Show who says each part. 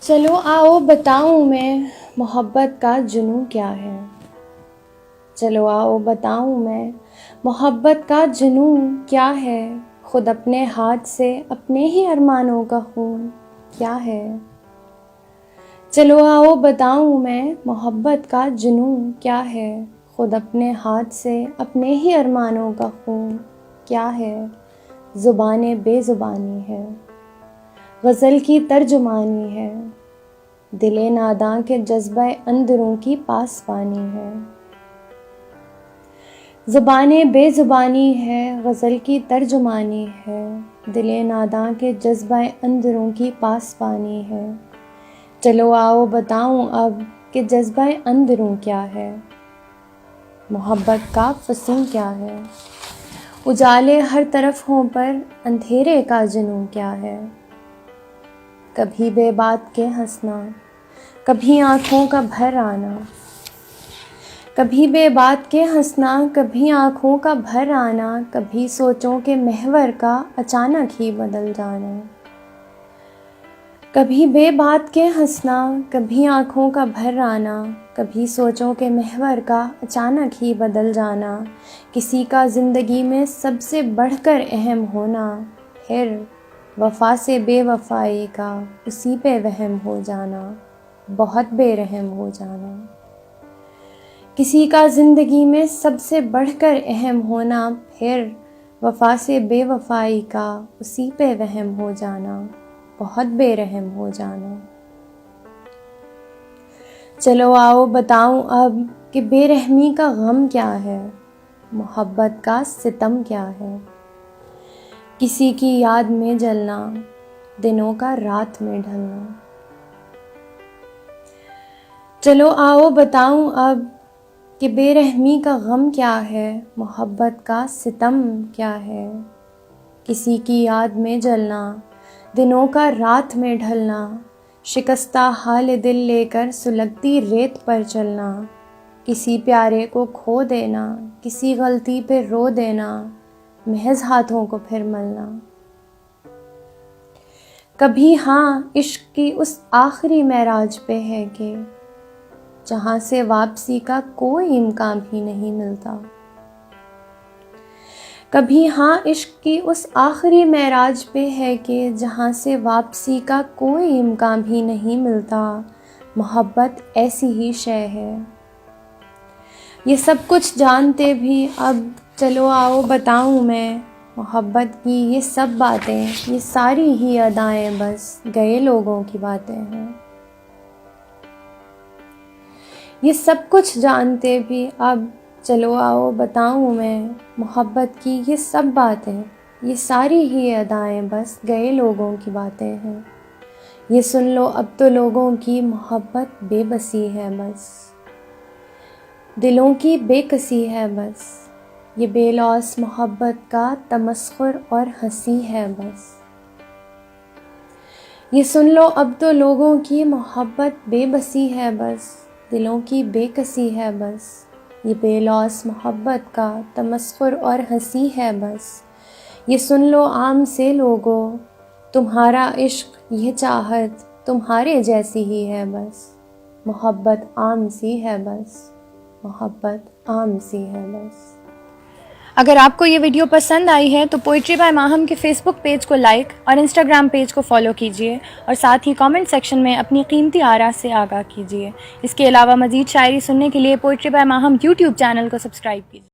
Speaker 1: چلو آؤ بتاؤں میں محبت کا جنوں کیا ہے. چلو آؤ بتاؤں میں محبت کا جنوں کیا ہے. خود اپنے ہاتھ سے اپنے ہی ارمانوں کا خون کیا ہے. چلو آؤ بتاؤں میں محبت کا جنوں کیا ہے. خود اپنے ہاتھ سے اپنے ہی ارمانوں کا خون کیا ہے. زبان بے زبانی ہے، غزل کی ترجمانی ہے، دل ناداں کے جذبہ اندروں کی پاسبانی ہے. زبان بے زبانی ہے، غزل کی ترجمانی ہے، دل ناداں کے جذبہ اندروں کی پاسبانی ہے. چلو آؤ بتاؤں اب کہ جذبہ اندروں کیا ہے. محبت کا فسوں کیا ہے. اجالے ہر طرف ہوں پر اندھیرے کا جنوں کیا ہے. کبھی بے بات کے ہنسنا، کبھی آنکھوں کا بھر آنا. کبھی بے بات کے ہنسنا، کبھی آنکھوں کا بھر آنا، کبھی سوچوں کے محور کا اچانک ہی بدل جانا. کبھی بے بات کے ہنسنا، کبھی آنکھوں کا بھر آنا، کبھی سوچوں کے محور کا اچانک ہی بدل جانا. کسی کا زندگی میں سب سے بڑھ کر اہم ہونا، پھر وفا سے بے وفائی کا اسی پہ وہم ہو جانا، بہت بے رحم ہو جانا. کسی کا زندگی میں سب سے بڑھ کر اہم ہونا، پھر وفا سے بے وفائی کا اسی پہ وہم ہو جانا، بہت بے رحم ہو جانا. چلو آؤ بتاؤں اب کہ بے رحمی کا غم کیا ہے. محبت کا ستم کیا ہے. کسی کی یاد میں جلنا، دنوں کا رات میں ڈھلنا. چلو آؤ بتاؤں اب کہ بے رحمی کا غم کیا ہے. محبت کا ستم کیا ہے. کسی کی یاد میں جلنا، دنوں کا رات میں ڈھلنا. شکستہ حال دل لے کر سلگتی ریت پر چلنا. کسی پیارے کو کھو دینا، کسی غلطی پہ رو دینا، محض ہاتھوں کو پھر ملنا. کبھی ہاں عشق کی اس آخری معراج پہ ہے کہ جہاں سے واپسی کا کوئی امکان بھی نہیں ملتا. کبھی ہاں عشق کی اس آخری معراج پہ ہے کہ جہاں سے واپسی کا کوئی امکان بھی نہیں ملتا. محبت ایسی ہی شے ہے. یہ سب کچھ جانتے بھی اب چلو آؤ بتاؤں میں. محبت کی یہ سب باتیں، یہ ساری ہی ادائیں بس گئے لوگوں کی باتیں ہیں. یہ سب کچھ جانتے بھی اب چلو آؤ بتاؤں میں. محبت کی یہ سب باتیں، یہ ساری ہی ادائیں بس گئے لوگوں کی باتیں ہیں. یہ سن لو اب تو لوگوں کی محبت بے بسی ہے بس، دلوں کی بے کسی ہے بس. یہ بے لوث محبت کا تمسخر اور ہنسی ہے بس. یہ سن لو اب تو لوگوں کی محبت بے بسی ہے بس، دلوں کی بے کسی ہے بس. یہ بے لوث محبت کا تمسخر اور ہنسی ہے بس. یہ سن لو عام سے لوگوں، تمہارا عشق یہ چاہت تمہارے جیسی ہی ہے بس. محبت عام سی ہے بس، محبت عام سی ہے بس.
Speaker 2: اگر آپ کو یہ ویڈیو پسند آئی ہے تو پوئٹری بائی ماہم کے فیس بک پیج کو لائک اور انسٹاگرام پیج کو فالو کیجیے اور ساتھ ہی کامنٹ سیکشن میں اپنی قیمتی آراء سے آگاہ کیجیے. اس کے علاوہ مزید شاعری سننے کے لیے poetry by Mahim YouTube channel کو سبسکرائب کیجیے.